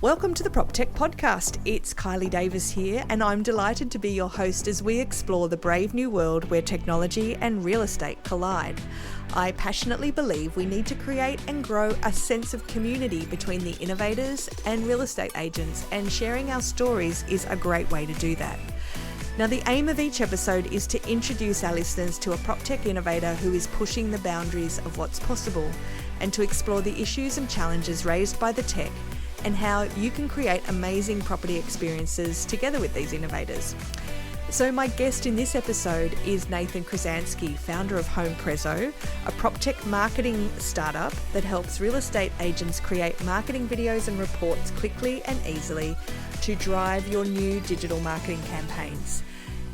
Welcome to the PropTech Podcast. It's Kylie Davis here, and I'm delighted to be your host as we explore the brave new world where technology and real estate collide. I passionately believe we need to create and grow a sense of community between the innovators and real estate agents, and sharing our stories is a great way to do that. Now, the aim of each episode is to introduce our listeners to a PropTech innovator who is pushing the boundaries of what's possible, and to explore the issues and challenges raised by the tech and how you can create amazing property experiences together with these innovators. So my guest in this episode is Nathan Krisanski, founder of HomePrezzo, a PropTech marketing startup that helps real estate agents create marketing videos and reports quickly and easily to drive your new digital marketing campaigns.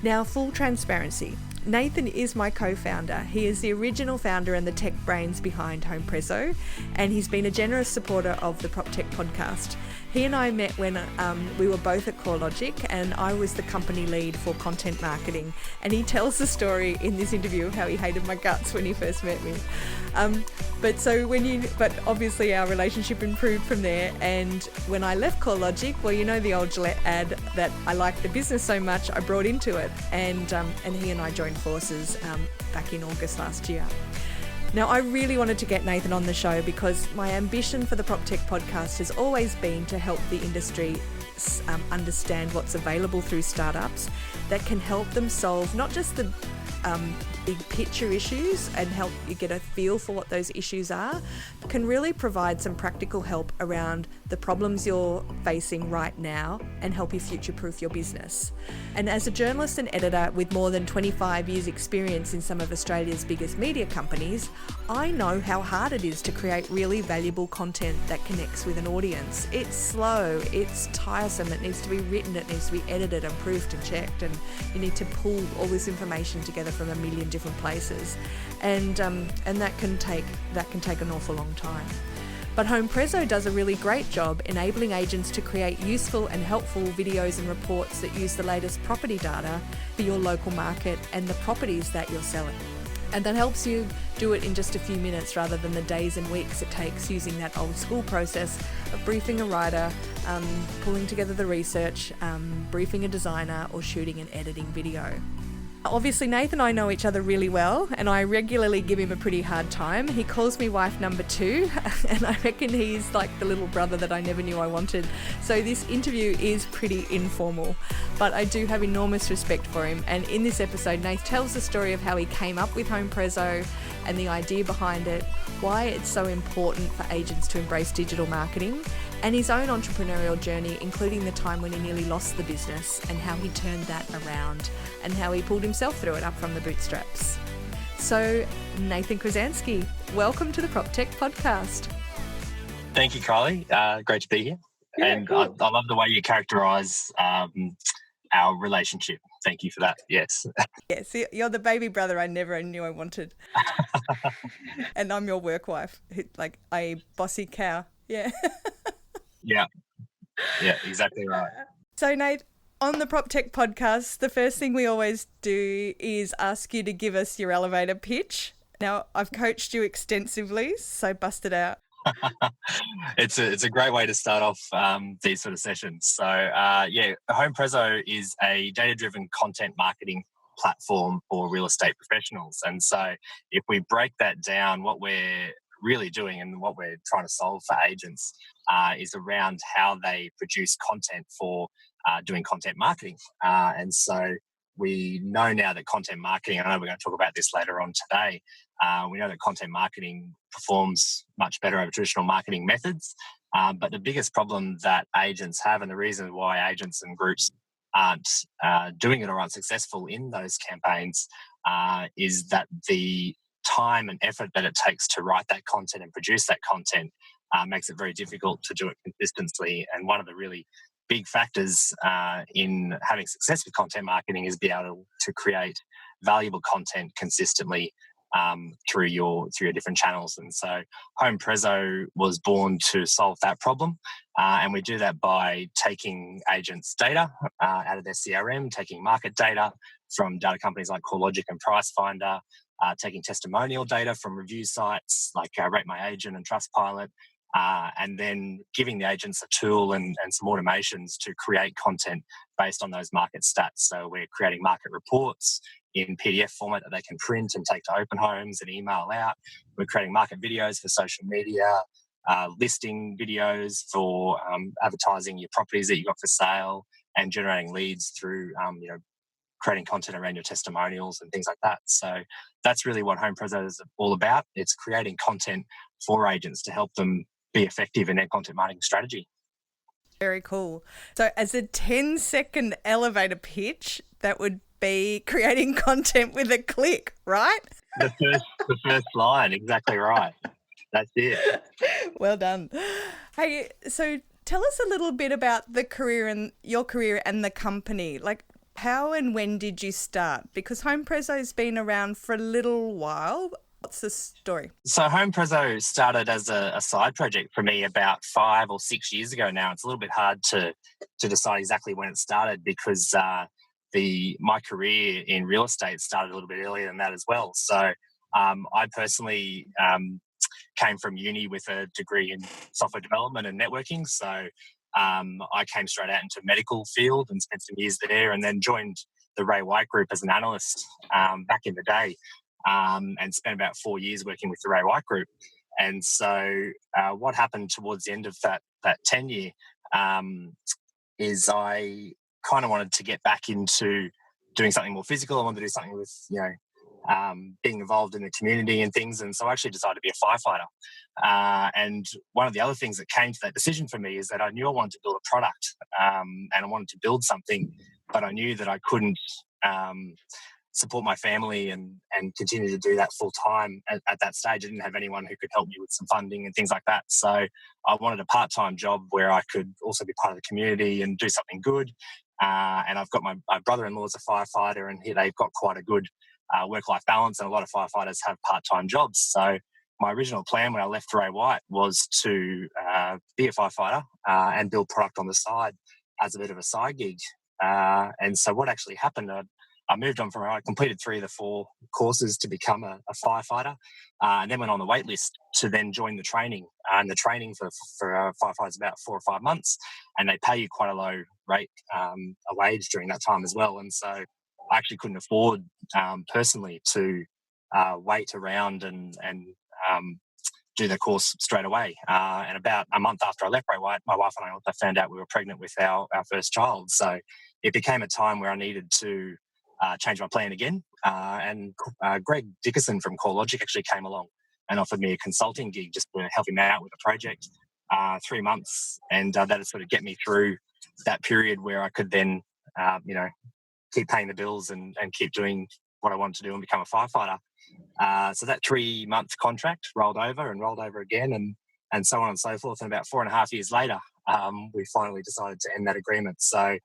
Now, full transparency, Nathan is my co-founder. He is the original founder and the tech brains behind HomePrezzo, and he's been a generous supporter of the PropTech podcast. He and I met when we were both at CoreLogic, and I was the company lead for content marketing. And he tells the story in this interview of how he hated my guts when he first met me. But obviously our relationship improved from there. And when I left CoreLogic, well, you know the old Gillette ad that I liked the business so much, I brought into it, and he and I joined forces back in August last year. Now, I really wanted to get Nathan on the show because my ambition for the PropTech podcast has always been to help the industry understand what's available through startups that can help them solve not just the big picture issues and help you get a feel for what those issues are, can really provide some practical help around the problems you're facing right now and help you future-proof your business. And as a journalist and editor with more than 25 years experience in some of Australia's biggest media companies, I know how hard it is to create really valuable content that connects with an audience. It's slow, it's tiresome, it needs to be written, it needs to be edited and proofed and checked, and you need to pull all this information together from a million different places, and that can take an awful long time. But HomePrezzo does a really great job enabling agents to create useful and helpful videos and reports that use the latest property data for your local market and the properties that you're selling. And that helps you do it in just a few minutes rather than the days and weeks it takes using that old school process of briefing a writer, pulling together the research, briefing a designer, or shooting and editing video. Obviously, Nathan and I know each other really well, and I regularly give him a pretty hard time. He calls me wife number 2, and I reckon he's like the little brother that I never knew I wanted. So this interview is pretty informal, but I do have enormous respect for him. And in this episode, Nate tells the story of how he came up with HomePrezzo and the idea behind it, why it's so important for agents to embrace digital marketing, and his own entrepreneurial journey, including the time when he nearly lost the business and how he turned that around and how he pulled himself through it up from the bootstraps. So, Nathan Krisanski, welcome to the PropTech Podcast. Thank you, Kylie. Great to be here. Yeah, and cool. I love the way you characterise our relationship. Thank you for that. Yes. Yes, you're the baby brother I never knew I wanted. And I'm your work wife, like a bossy cow. Yeah. Yeah, exactly right. So, Nate, on the PropTech podcast, the first thing we always do is ask you to give us your elevator pitch. Now, I've coached you extensively, so bust it out. It's a great way to start off these sort of sessions. So, HomePrezzo is a data-driven content marketing platform for real estate professionals. And so if we break that down, what we're really doing and what we're trying to solve for agents is around how they produce content for doing content marketing. And so we know now that content marketing, I know we're going to talk about this later on today, we know that content marketing performs much better over traditional marketing methods. But the biggest problem that agents have, and the reason why agents and groups aren't doing it or aren't successful in those campaigns, is that the time and effort that it takes to write that content and produce that content makes it very difficult to do it consistently. And one of the really big factors in having success with content marketing is be able to create valuable content consistently through your different channels. And so HomePrezzo was born to solve that problem. And we do that by taking agents' data out of their CRM, taking market data from data companies like CoreLogic and Pricefinder, taking testimonial data from review sites like Rate My Agent and Trustpilot, and then giving the agents a tool and some automations to create content based on those market stats. So we're creating market reports in PDF format that they can print and take to open homes and email out. We're creating market videos for social media, listing videos for advertising your properties that you've got for sale, and generating leads through creating content around your testimonials and things like that. So that's really what HomePrezzo is all about. It's creating content for agents to help them be effective in their content marketing strategy. Very cool. So as a 10-second elevator pitch, that would be creating content with a click, right? The first line, exactly right. That's it. Well done. Hey, so tell us a little bit about the career and your career and the company. Like, how and when did you start? Because HomePrezzo's been around for a little while. What's the story? So HomePrezzo started as a side project for me about 5 or 6 years ago now. It's a little bit hard to decide exactly when it started because my career in real estate started a little bit earlier than that as well. So I personally came from uni with a degree in software development and networking. So I came straight out into medical field and spent some years there, and then joined the Ray White Group as an analyst back in the day, and spent about 4 years working with the Ray White Group. And so what happened towards the end of that tenure is I kind of wanted to get back into doing something more physical. I wanted to do something with, being involved in the community and things. And so I actually decided to be a firefighter. And one of the other things that came to that decision for me is that I knew I wanted to build a product, and I wanted to build something, but I knew that I couldn't support my family and continue to do that full time at that stage. I didn't have anyone who could help me with some funding and things like that. So I wanted a part-time job where I could also be part of the community and do something good. And I've got my brother-in-law is a firefighter, and they've got quite a good work-life balance, and a lot of firefighters have part-time jobs. So my original plan when I left Ray White was to be a firefighter and build product on the side as a bit of a side gig. And so what actually happened, I moved on from, I completed 3 of the 4 courses to become a firefighter, and then went on the wait list to then join the training. And the training for firefighters is about 4 or 5 months, and they pay you quite a low rate, a wage during that time as well. And so I actually couldn't afford personally to wait around and do the course straight away. And about a month after I left Ray White, my wife and I also found out we were pregnant with our first child. So it became a time where I needed to change my plan again. And Greg Dickerson from CoreLogic actually came along and offered me a consulting gig just to help him out with a project, 3 months. And that would sort of get me through that period where I could then, keep paying the bills and keep doing what I wanted to do and become a firefighter. So that 3-month contract rolled over again, and so on and so forth. And about 4.5 years later, we finally decided to end that agreement. So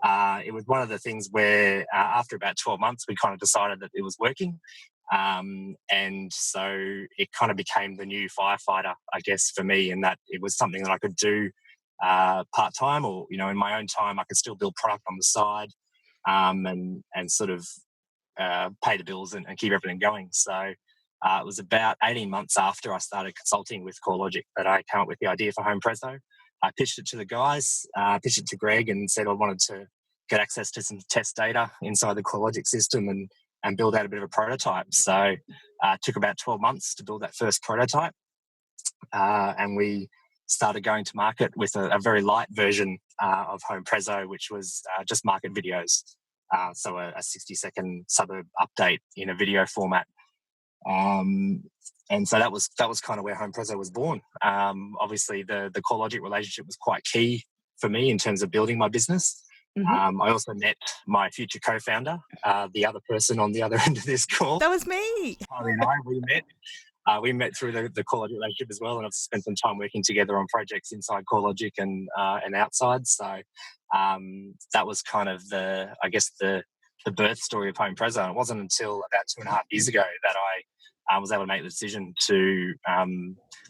it was one of the things where after about 12 months, we kind of decided that it was working. And so it kind of became the new firefighter, I guess, for me, in that it was something that I could do part-time, or, in my own time, I could still build product on the side, and sort of pay the bills and keep everything going. So it was about 18 months after I started consulting with CoreLogic that I came up with the idea for HomePrezzo. I pitched it to the guys, pitched it to Greg, and said I wanted to get access to some test data inside the CoreLogic system and build out a bit of a prototype. So it took about 12 months to build that first prototype. And we started going to market with a very light version of HomePrezzo, which was just market videos. So a 60-second suburb update in a video format. And so that was kind of where HomePrezzo was born. Obviously, the CoreLogic relationship was quite key for me in terms of building my business. Mm-hmm. I also met my future co-founder, the other person on the other end of this call. That was me. Charlie and we met through the CoreLogic relationship as well, and I've spent some time working together on projects inside CoreLogic and outside. So that was kind of the birth story of HomePrezzo. And it wasn't until about 2.5 years ago that I was able to make the decision to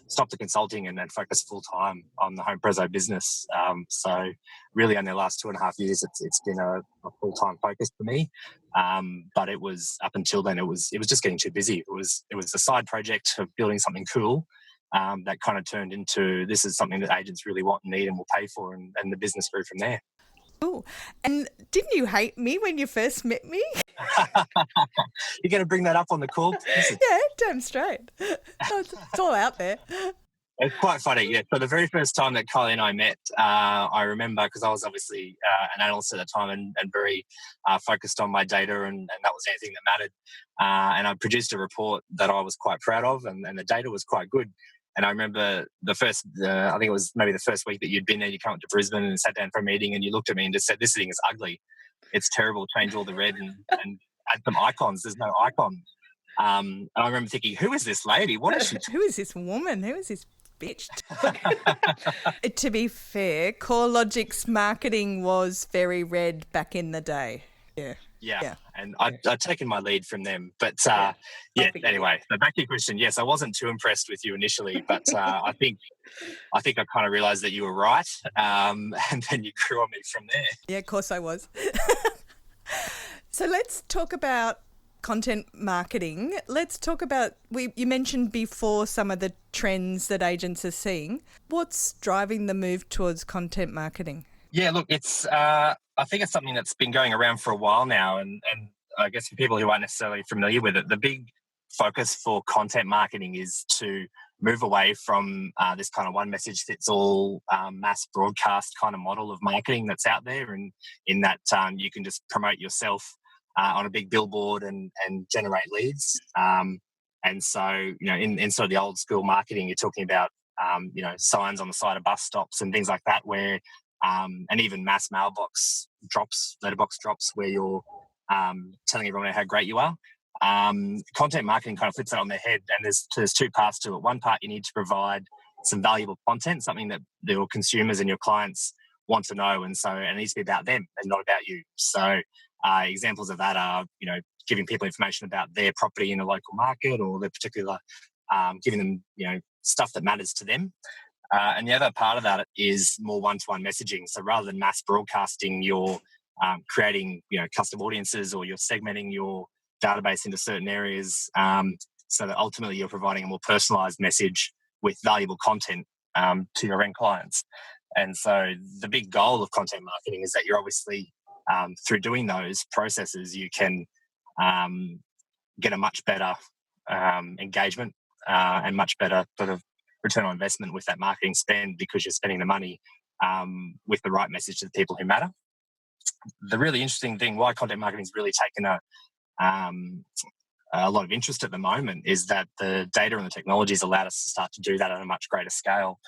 stop the consulting and then focus full time on the HomePrezzo business. So really, in the last 2.5 years, it's been a full time focus for me. But it was, up until then, it was just getting too busy. It was a side project of building something cool, that kind of turned into, this is something that agents really want and need and will pay for, and the business grew from there. Cool. And didn't you hate me when you first met me? You're going to bring that up on the call? Yeah, damn straight. It's all out there. It's quite funny, yeah. So the very first time that Kylie and I met, I remember, because I was obviously an analyst at the time and very focused on my data, and that was anything that mattered. And I produced a report that I was quite proud of, and the data was quite good. And I remember I think it was maybe the first week that you'd been there, you come up to Brisbane and sat down for a meeting, and you looked at me and just said, "This thing is ugly. It's terrible. Change all the red and add some icons. There's no icon." And I remember thinking, who is this lady? What is she? Who is this woman? Who is this bitch? To be fair, CoreLogic's marketing was very red back in the day. Yeah. And I'd taken my lead from them. But anyway, so back to your question. Yes, I wasn't too impressed with you initially, but I think I kind of realised that you were right, and then you grew on me from there. Yeah, of course I was. So let's talk about content marketing. Let's talk about, you mentioned before some of the trends that agents are seeing. What's driving the move towards content marketing? Yeah, look, it's I think it's something that's been going around for a while now, and I guess for people who aren't necessarily familiar with it, the big focus for content marketing is to move away from this kind of one message fits all mass broadcast kind of model of marketing that's out there, and in that you can just promote yourself on a big billboard and generate leads. And so, in sort of the old school marketing, you're talking about signs on the side of bus stops and things like that, where and even mass mailbox drops, letterbox drops, where you're telling everyone how great you are. Content marketing kind of flips that on their head, and there's two parts to it. One part, you need to provide some valuable content, something that your consumers and your clients want to know, and so it needs to be about them and not about you. So examples of that are, giving people information about their property in a local market, or their particular, giving them, stuff that matters to them. And the other part of that is more one-to-one messaging. So rather than mass broadcasting, you're creating, custom audiences, or you're segmenting your database into certain areas, so that ultimately you're providing a more personalised message with valuable content to your end clients. And so the big goal of content marketing is that you're obviously, through doing those processes, you can get a much better engagement and much better sort of return on investment with that marketing spend, because you're spending the money with the right message to the people who matter. The really interesting thing why content marketing has really taken a lot of interest at the moment is that the data and the technologies allowed us to start to do that on a much greater scale.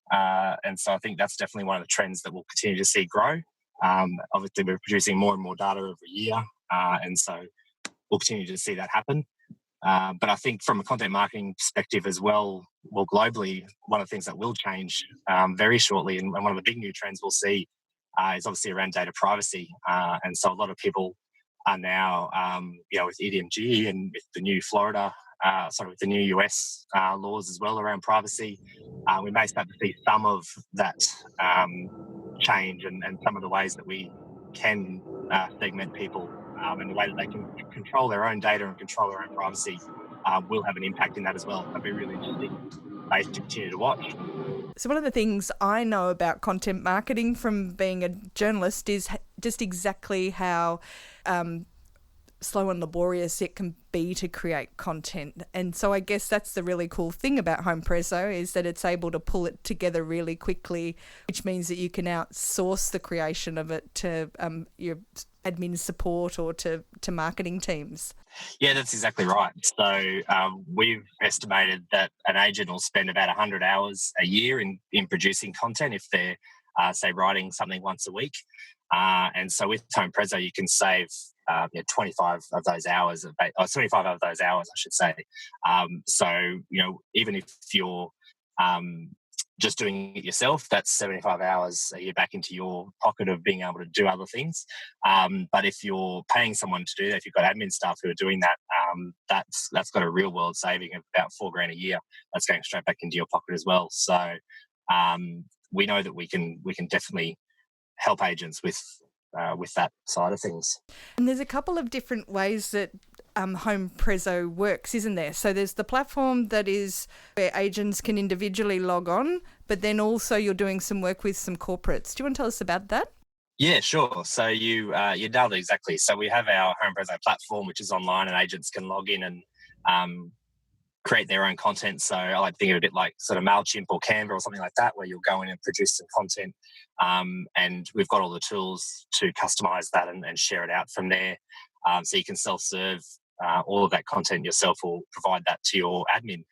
And so I think that's definitely one of the trends that we'll continue to see grow. Obviously, we're producing more and more data every year, and so we'll continue to see that happen. But I think from a content marketing perspective as well, globally, one of the things that will change very shortly, and one of the big new trends we'll see is obviously around data privacy. And so a lot of people are now, with EDMG and with the new with the new US laws as well around privacy, we may start to see some of that change, and some of the ways that we can segment people and the way that they can control their own data and control their own privacy will have an impact in that as well. That'll be really interesting space to continue to watch. So one of the things I know about content marketing from being a journalist is just exactly how slow and laborious it can be to create content. And so I guess that's the really cool thing about HomePrezzo, is that it's able to pull it together really quickly, which means that you can outsource the creation of it to your admin support or to marketing teams. Yeah, that's exactly right. So we've estimated that an agent will spend about 100 hours a year in producing content if they're, say, writing something once a week. And so with HomePrezzo, you can save 25 of those hours, or 25 of those hours, I should say. So, even if you're just doing it yourself, that's 75 hours a year back into your pocket of being able to do other things. But if you're paying someone to do that, if you've got admin staff who are doing that, that's got a real world saving of about $4,000 a year. That's going straight back into your pocket as well. So we know that we can definitely help agents with with that side of things. And there's a couple of different ways that HomePrezzo works, isn't there? So there's the platform that is where agents can individually log on, but then also you're doing some work with some corporates. Do you want to tell us about that? Yeah, sure. So you nailed it exactly. So we have our HomePrezzo platform, which is online, and agents can log in and create their own content. So I like to think of it a bit like sort of MailChimp or Canva or something like that, where you'll go in and produce some content. And we've got all the tools to customize that and share it out from there. So you can self-serve all of that content yourself or provide that to your admin.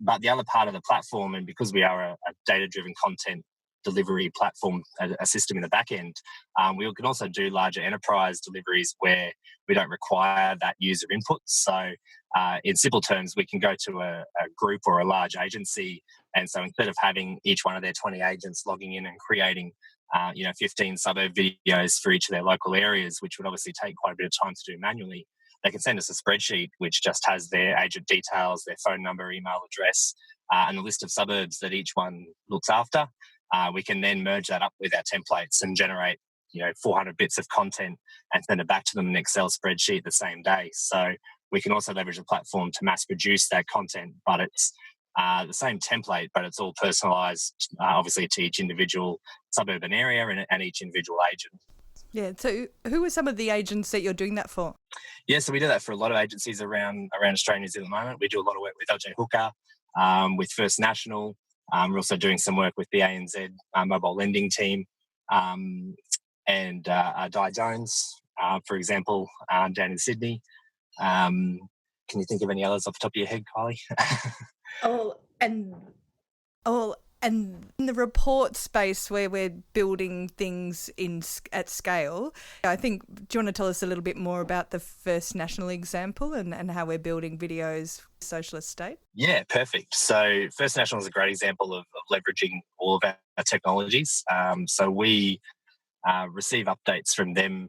But the other part of the platform, and because we are a data-driven content delivery platform, a system in the back end, we can also do larger enterprise deliveries where we don't require that user input. So in simple terms, we can go to a group or a large agency, and so instead of having each one of their 20 agents logging in and creating 15 suburb videos for each of their local areas, which would obviously take quite a bit of time to do manually, they can send us a spreadsheet which just has their agent details, their phone number, email address, and a list of suburbs that each one looks after. We can then merge that up with our templates and generate 400 bits of content and send it back to them in an Excel spreadsheet the same day. So we can also leverage the platform to mass produce that content, but it's the same template, but it's all personalised, obviously, to each individual suburban area and each individual agent. Yeah. So who are some of the agents that you're doing that for? Yeah, so we do that for a lot of agencies around Australia and New Zealand at the moment. We do a lot of work with LJ Hooker, with First National. We're also doing some work with the ANZ mobile lending team, and Di Jones, for example, down in Sydney. Can you think of any others off the top of your head, Kylie? And in the report space where we're building things at scale, I think, do you want to tell us a little bit more about the First National example and how we're building videos socialist state? Yeah, perfect. So First National is a great example of leveraging all of our technologies. So we receive updates from them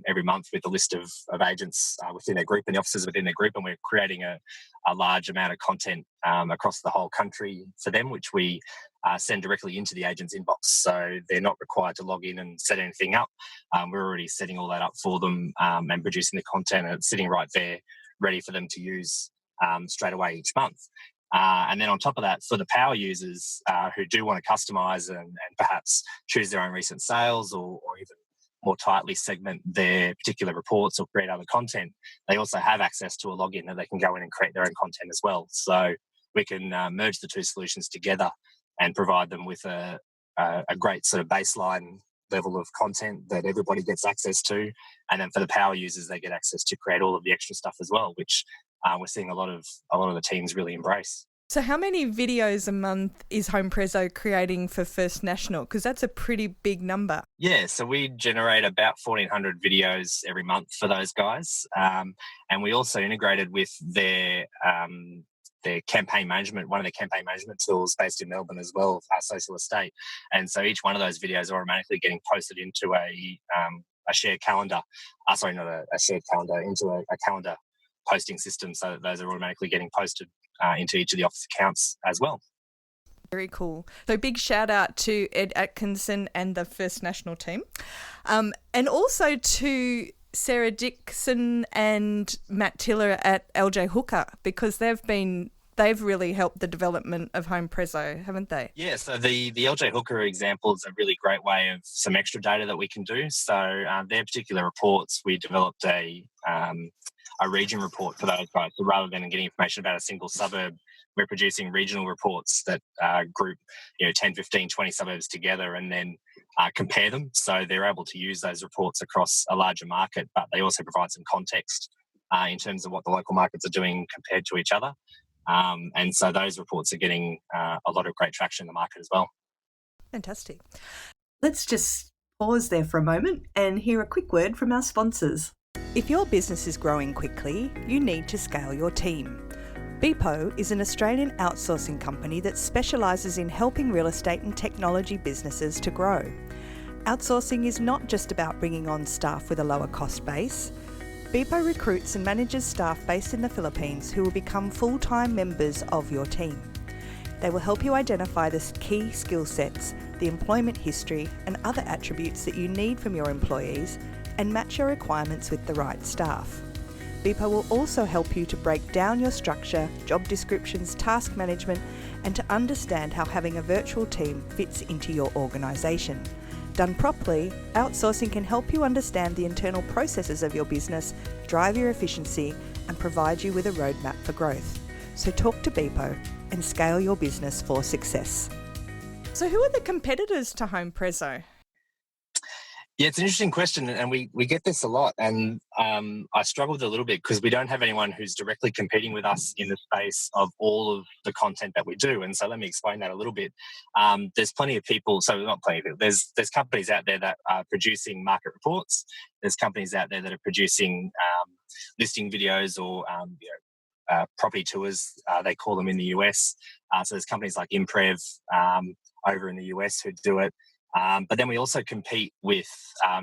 every month with a list of agents within their group and the officers within their group, and we're creating a large amount of content across the whole country for them, which we send directly into the agent's inbox. So they're not required to log in and set anything up. We're already setting all that up for them and producing the content, and it's sitting right there ready for them to use straight away each month. And then on top of that, for the power users who do want to customize and perhaps choose their own recent sales or even more tightly segment their particular reports or create other content, they also have access to a login that they can go in and create their own content as well. So we can merge the two solutions together and provide them with a great sort of baseline level of content that everybody gets access to. And then for the power users, they get access to create all of the extra stuff as well, which we're seeing a lot of the teams really embrace. So how many videos a month is HomePrezzo creating for First National? Because that's a pretty big number. Yeah, so we generate about 1,400 videos every month for those guys. And we also integrated with their campaign management, one of their campaign management tools based in Melbourne as well, Social Estate. And so each one of those videos are automatically getting posted into a shared calendar. Sorry, not a shared calendar, into a calendar posting system, so that those are automatically getting posted into each of the office accounts as well. Very cool. So big shout out to Ed Atkinson and the First National team, and also to Sarah Dixon and Matt Tiller at LJ Hooker, because they've really helped the development of HomePrezzo, haven't they? Yeah, so the LJ Hooker example is a really great way of some extra data that we can do. So their particular reports, we developed a region report for those guys. So rather than getting information about a single suburb, we're producing regional reports that group 10, 15, 20 suburbs together and then compare them. So they're able to use those reports across a larger market, but they also provide some context in terms of what the local markets are doing compared to each other. And so those reports are getting a lot of great traction in the market as well. Fantastic. Let's just pause there for a moment and hear a quick word from our sponsors. If your business is growing quickly, you need to scale your team. Beepo is an Australian outsourcing company that specialises in helping real estate and technology businesses to grow. Outsourcing is not just about bringing on staff with a lower cost base. Beepo recruits and manages staff based in the Philippines who will become full-time members of your team. They will help you identify the key skill sets the employment history and other attributes that you need from your employees and match your requirements with the right staff. Beepo will also help you to break down your structure, job descriptions, task management, and to understand how having a virtual team fits into your organisation. Done properly, outsourcing can help you understand the internal processes of your business, drive your efficiency, and provide you with a roadmap for growth. So talk to Beepo and scale your business for success. So who are the competitors to HomePrezzo? Yeah, it's an interesting question, and we get this a lot, and I struggled a little bit because we don't have anyone who's directly competing with us in the space of all of the content that we do. And so let me explain that a little bit. There's plenty of people, so not plenty of people, there's companies out there that are producing market reports. There's companies out there that are producing listing videos or property tours, they call them in the US. So there's companies like Imprev over in the US who do it. But then we also compete with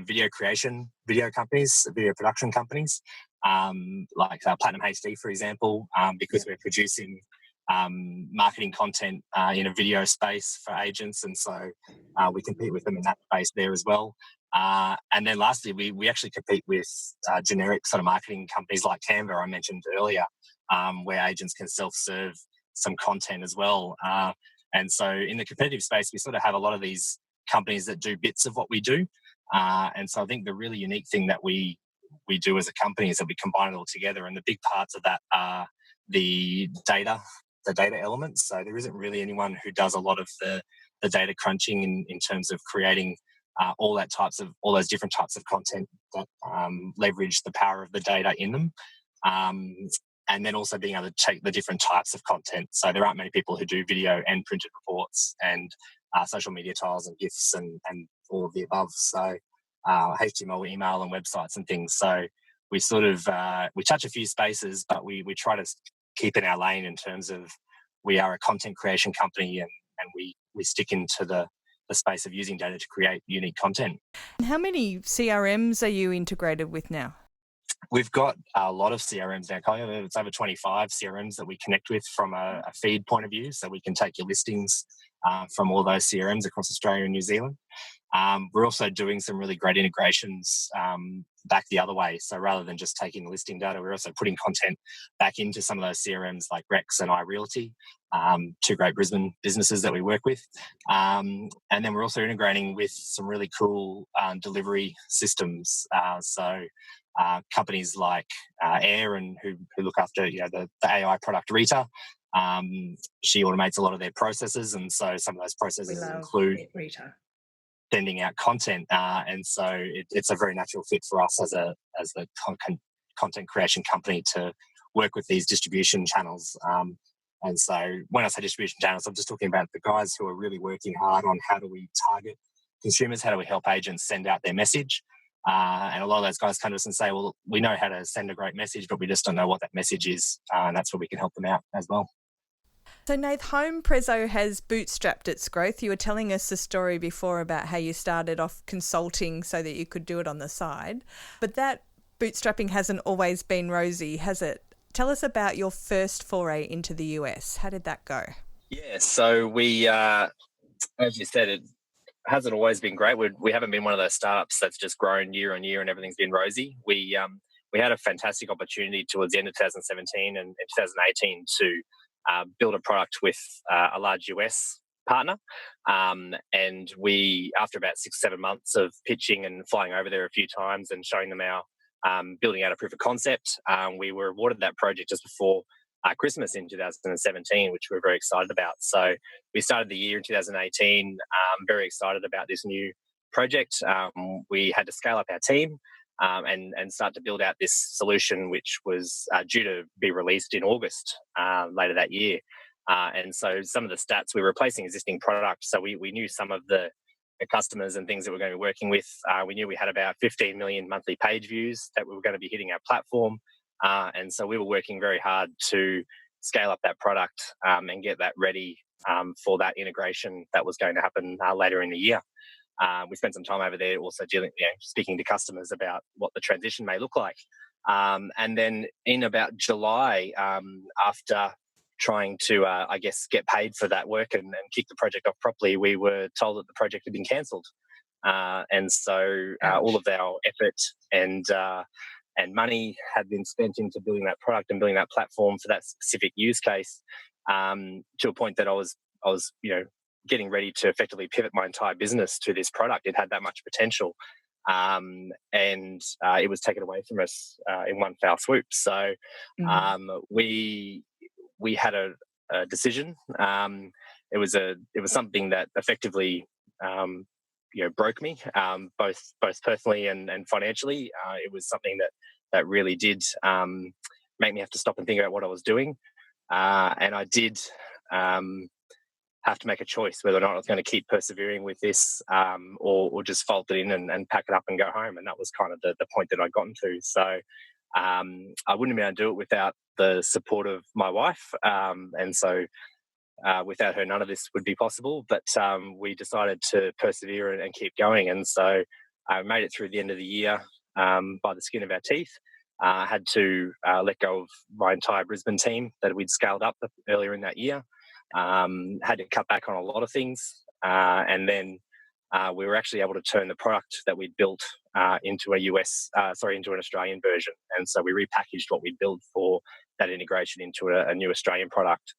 video companies, video production companies, like Platinum HD, for example, because we're producing marketing content in a video space for agents. And so we compete with them in that space there as well. And then lastly, we actually compete with generic sort of marketing companies like Canva, I mentioned earlier, where agents can self-serve some content as well. And so in the competitive space, we sort of have a lot of these companies that do bits of what we do. And so I think the really unique thing that we do as a company is that we combine it all together. And the big parts of that are the data elements. So there isn't really anyone who does a lot of the data crunching in terms of creating all those different types of content that leverage the power of the data in them. And then also being able to take the different types of content. So there aren't many people who do video and printed reports and social media tiles and GIFs and all of the above. So HTML, email and websites and things. So we sort of, we touch a few spaces, but we try to keep in our lane in terms of we are a content creation company and we stick into the space of using data to create unique content. And how many CRMs are you integrated with now? We've got a lot of CRMs now, Colin. It's over 25 CRMs that we connect with from a feed point of view. So we can take your listings from all those CRMs across Australia and New Zealand. We're also doing some really great integrations back the other way. So rather than just taking the listing data, we're also putting content back into some of those CRMs like Rex and iRealty, two great Brisbane businesses that we work with. And then we're also integrating with some really cool delivery systems. So companies like Air and who look after the AI product Rita. She automates a lot of their processes, and so some of those processes include Rita sending out content, and so it's a very natural fit for us as a content creation company to work with these distribution channels. And so when I say distribution channels, I'm just talking about the guys who are really working hard on how do we target consumers, how do we help agents send out their message. And a lot of those guys come to us and say, well, we know how to send a great message, but we just don't know what that message is. And that's where we can help them out as well. So, Nath, HomePrezzo has bootstrapped its growth. You were telling us the story before about how you started off consulting so that you could do it on the side. But that bootstrapping hasn't always been rosy, has it? Tell us about your first foray into the US. How did that go? Yeah, so we, as you said, it hasn't always been great. We haven't been one of those startups that's just grown year on year and everything's been rosy. We had a fantastic opportunity towards the end of 2017 and 2018 to build a product with a large US partner. And we, after about 6-7 months of pitching and flying over there a few times and showing them our building out a proof of concept, we were awarded that project just before Christmas in 2017, which we're very excited about. So we started the year in 2018, very excited about this new project. We had to scale up our team and start to build out this solution, which was due to be released in August later that year. And so some of the stats, we were replacing existing products. So we knew some of the customers and things that we're going to be working with. We knew we had about 15 million monthly page views that we were going to be hitting our platform. And so we were working very hard to scale up that product and get that ready for that integration that was going to happen later in the year. We spent some time over there also speaking to customers about what the transition may look like. And then in about July, after trying to, get paid for that work and kick the project off properly, we were told that the project had been cancelled. And so all of our effort and money had been spent into building that product and building that platform for that specific use case, to a point that I was getting ready to effectively pivot my entire business to this product. It had that much potential. And it was taken away from us in one foul swoop. So we had a decision. It was something that effectively broke me, both personally and financially. It was something that really did make me have to stop and think about what I was doing, and I did have to make a choice whether or not I was going to keep persevering with this, or just fold it in and pack it up and go home. And that was kind of the point that I'd gotten to. So I wouldn't have been able to do it without the support of my wife, and so without her, none of this would be possible. But we decided to persevere and keep going. And so I made it through the end of the year by the skin of our teeth. I had to let go of my entire Brisbane team that we'd scaled up earlier in that year. Had to cut back on a lot of things. And then we were actually able to turn the product that we'd built into into an Australian version. And so we repackaged what we'd built for that integration into a new Australian product.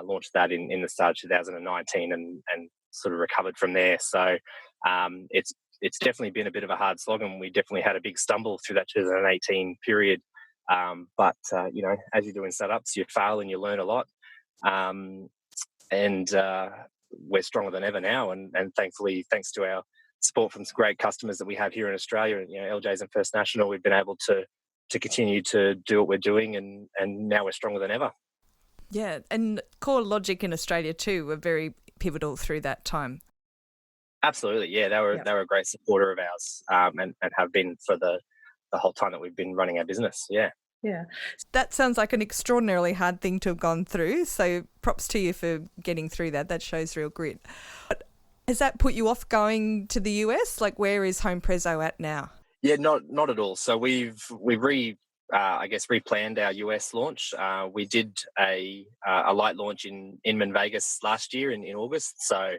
Launched that in the start of 2019 and sort of recovered from there. So it's definitely been a bit of a hard slog, and we definitely had a big stumble through that 2018 period. But as you do in startups, you fail and you learn a lot. And we're stronger than ever now. And thankfully, thanks to our support from some great customers that we have here in Australia, LJ's and First National, we've been able to continue to do what we're doing, and now we're stronger than ever. Yeah, and CoreLogic in Australia too were very pivotal through that time. Absolutely, yeah, they were a great supporter of ours, and have been for the whole time that we've been running our business. Yeah. Yeah, that sounds like an extraordinarily hard thing to have gone through. So props to you for getting through that. That shows real grit. But has that put you off going to the US? Like, where is HomePrezzo at now? Yeah, not at all. So we've replanned our US launch. We did a light launch in Inman, Vegas last year in August. So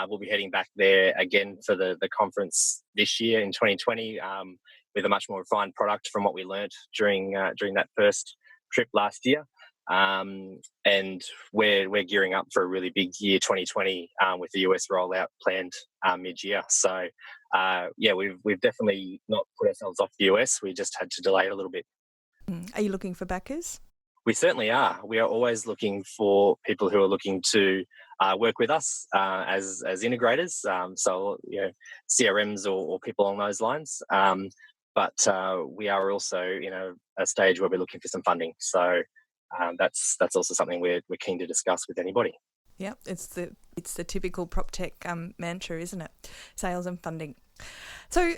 we'll be heading back there again for the conference this year in 2020, with a much more refined product from what we learnt during that first trip last year. And we're gearing up for a really big year 2020 with the US rollout planned mid-year. So we've definitely not put ourselves off the US. We just had to delay it a little bit. Are you looking for backers? We certainly are. We are always looking for people who are looking to work with us as integrators. So CRMs or people along those lines. But we are also in a stage where we're looking for some funding. So that's also something we're keen to discuss with anybody. Yeah, it's the typical PropTech mantra, isn't it? Sales and funding. So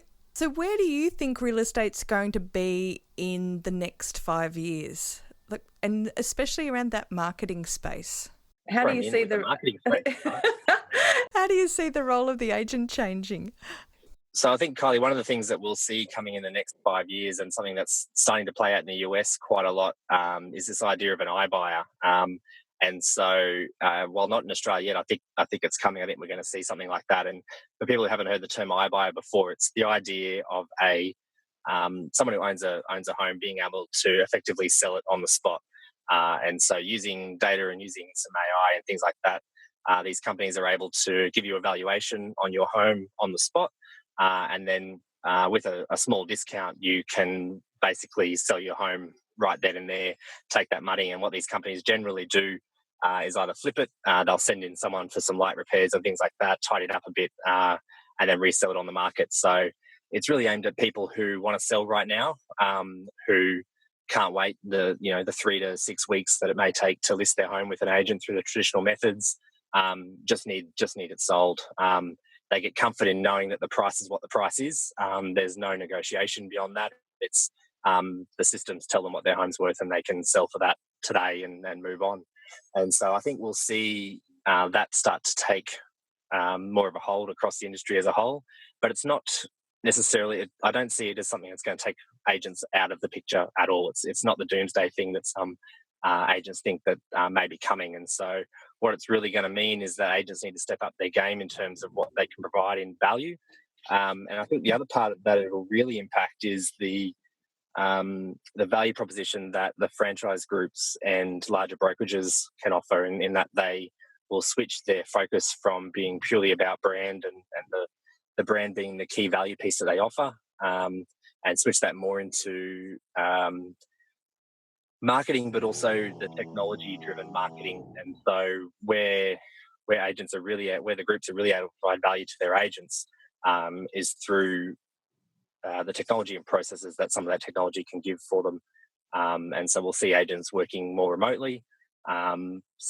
where do you think real estate's going to be in the next 5 years? And especially around that marketing space. How do you see the marketing space? Right? How do you see the role of the agent changing? So I think, Kylie, one of the things that we'll see coming in the next 5 years, and something that's starting to play out in the US quite a lot, is this idea of an iBuyer. And so, while not in Australia yet, I think it's coming. I think we're going to see something like that. And for people who haven't heard the term iBuyer before, it's the idea of someone who owns a home being able to effectively sell it on the spot. And so, using data and using some AI and things like that, these companies are able to give you a valuation on your home on the spot, and then with a small discount, you can basically sell your home right then and there, take that money. And what these companies generally do is either flip it, they'll send in someone for some light repairs and things like that, tidy it up a bit, and then resell it on the market. So it's really aimed at people who want to sell right now, who can't wait the 3 to 6 weeks that it may take to list their home with an agent through the traditional methods. Just need it sold. They get comfort in knowing that the price is what the price is. There's no negotiation beyond that. It's the systems tell them what their home's worth, and they can sell for that today and move on. And so I think we'll see that start to take more of a hold across the industry as a whole. But it's not necessarily, I don't see it as something that's going to take agents out of the picture at all. It's not the doomsday thing that some agents think that may be coming. And so what it's really going to mean is that agents need to step up their game in terms of what they can provide in value. And I think the other part that it will really impact is the value proposition that the franchise groups and larger brokerages can offer, in that they will switch their focus from being purely about brand and the brand being the key value piece that they offer, and switch that more into marketing, but also the technology-driven marketing. And so where agents are really where the groups are really able to provide value to their agents is through the technology and processes that some of that technology can give for them. And so we'll see agents working more remotely,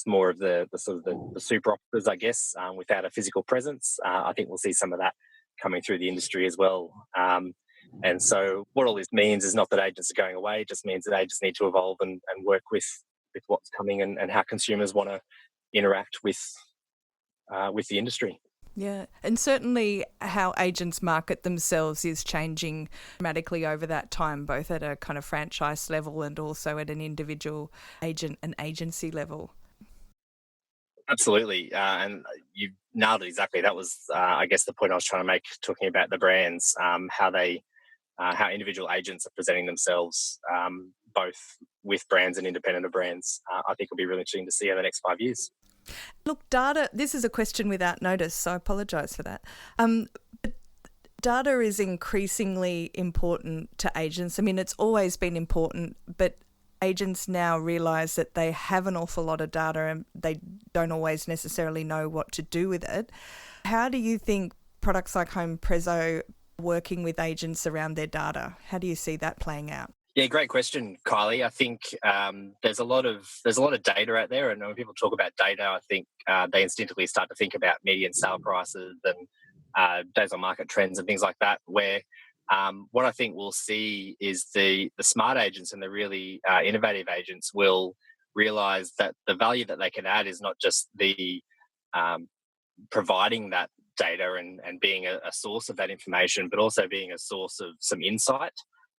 more of the sort of the super operators, I guess, without a physical presence. I think we'll see some of that coming through the industry as well. And so what all this means is not that agents are going away, it just means that agents need to evolve and work with what's coming and how consumers want to interact with the industry. Yeah, and certainly how agents market themselves is changing dramatically over that time, both at a kind of franchise level and also at an individual agent and agency level. Absolutely, and you nailed it exactly. That was, I guess, the point I was trying to make, talking about the brands, how individual agents are presenting themselves, both with brands and independent of brands. I think will be really interesting to see over the next 5 years. Look, data, this is a question without notice, so I apologise for that. But data is increasingly important to agents. I mean, it's always been important, but agents now realise that they have an awful lot of data and they don't always necessarily know what to do with it. How do you think products like HomePrezzo working with agents around their data, how do you see that playing out? Yeah, great question, Kylie. I think there's a lot of data out there, and when people talk about data, I think they instinctively start to think about median sale prices and days on market trends and things like that. Where what I think we'll see is the smart agents and the really innovative agents will realise that the value that they can add is not just the providing that data and being a source of that information, but also being a source of some insight.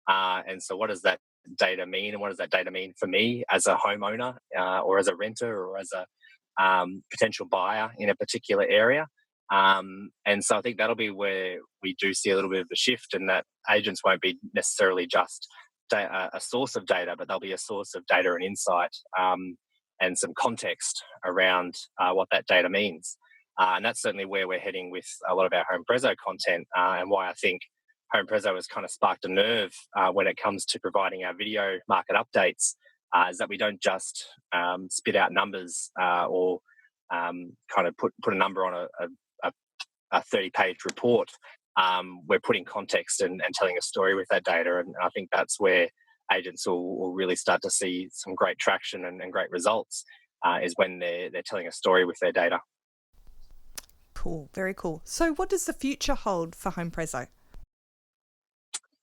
And so what does that data mean, and what does that data mean for me as a homeowner or as a renter or as a potential buyer in a particular area? And so I think that'll be where we do see a little bit of a shift, and that agents won't be necessarily just a source of data, but they'll be a source of data and insight and some context around what that data means. And that's certainly where we're heading with a lot of our HomePrezzo content, and why I think HomePrezzo has kind of sparked a nerve when it comes to providing our video market updates, is that we don't just spit out numbers or kind of put a number on a 30-page report. We're putting context and telling a story with that data, and I think that's where agents will really start to see some great traction and great results, is when they're telling a story with their data. Cool, very cool. So what does the future hold for HomePrezzo?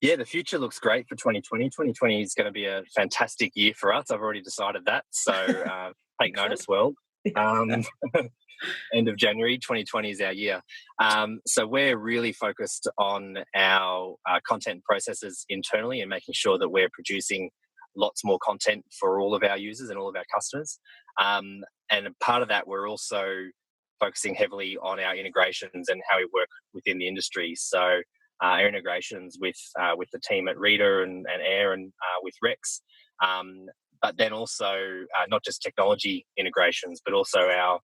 Yeah, the future looks great for 2020. 2020 is going to be a fantastic year for us. I've already decided that. So take notice, world. End of January, 2020 is our year. So we're really focused on our content processes internally and making sure that we're producing lots more content for all of our users and all of our customers. And part of that, we're also focusing heavily on our integrations and how we work within the industry. So our integrations with the team at Reader and Air and with Rex, but then also not just technology integrations, but also our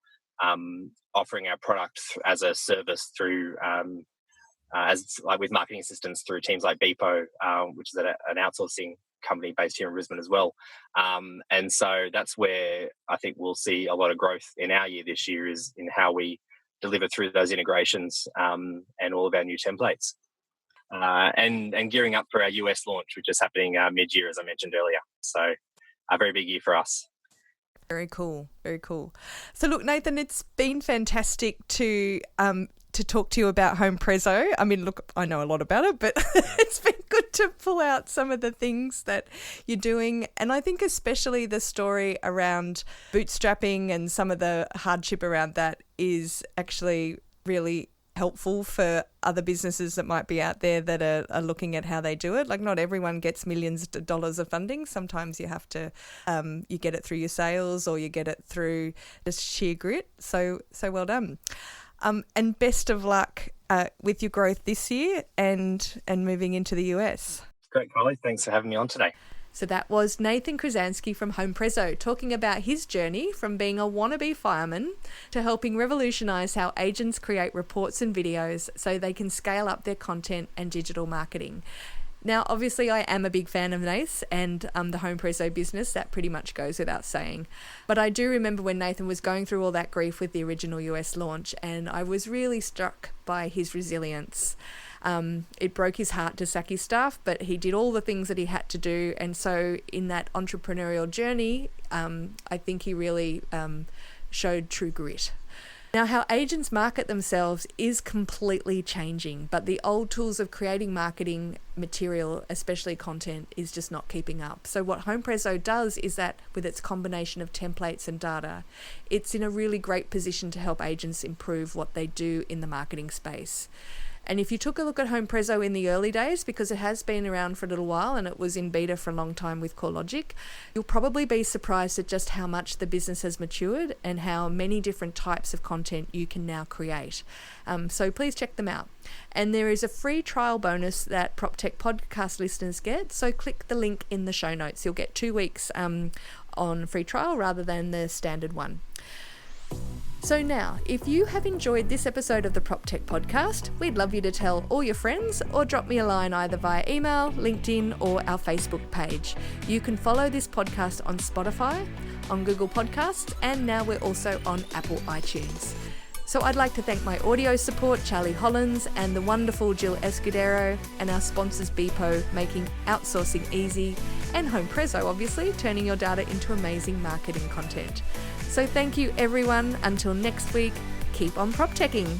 offering our product as a service through with marketing assistants through teams like Beepo, which is an outsourcing company based here in Brisbane as well. And so that's where I think we'll see a lot of growth in our year this year, is in how we deliver through those integrations and all of our new templates. And gearing up for our US launch, which is happening mid-year, as I mentioned earlier. So a very big year for us. Very cool, very cool. So look, Nathan, it's been fantastic to talk to you about HomePrezzo. I mean, look, I know a lot about it, but it's been good to pull out some of the things that you're doing. And I think especially the story around bootstrapping and some of the hardship around that is actually really helpful for other businesses that might be out there that are looking at how they do it. Like, not everyone gets millions of dollars of funding. Sometimes you have to, you get it through your sales or you get it through just sheer grit. So well done. And best of luck with your growth this year and moving into the US. Great, Kylie. Thanks for having me on today. So that was Nathan Krisanski from HomePrezzo talking about his journey from being a wannabe fireman to helping revolutionise how agents create reports and videos so they can scale up their content and digital marketing. Now, obviously, I am a big fan of Nath and the HomePrezzo business. That pretty much goes without saying. But I do remember when Nathan was going through all that grief with the original US launch, and I was really struck by his resilience. It broke his heart to sack his staff, but he did all the things that he had to do. And so in that entrepreneurial journey, I think he really showed true grit. Now, how agents market themselves is completely changing, but the old tools of creating marketing material, especially content, is just not keeping up. So what HomePrezzo does is that with its combination of templates and data, it's in a really great position to help agents improve what they do in the marketing space. And if you took a look at HomePrezzo in the early days, because it has been around for a little while and it was in beta for a long time with CoreLogic, you'll probably be surprised at just how much the business has matured and how many different types of content you can now create. So please check them out. And there is a free trial bonus that PropTech Podcast listeners get. So click the link in the show notes. You'll get 2 weeks on free trial rather than the standard one. So now, if you have enjoyed this episode of the PropTech Podcast, we'd love you to tell all your friends or drop me a line either via email, LinkedIn, or our Facebook page. You can follow this podcast on Spotify, on Google Podcasts, and now we're also on Apple iTunes. So I'd like to thank my audio support, Charlie Hollins, and the wonderful Jill Escudero, and our sponsors, Beepo, making outsourcing easy, and HomePrezzo, obviously, turning your data into amazing marketing content. So thank you, everyone. Until next week, keep on PropTeching.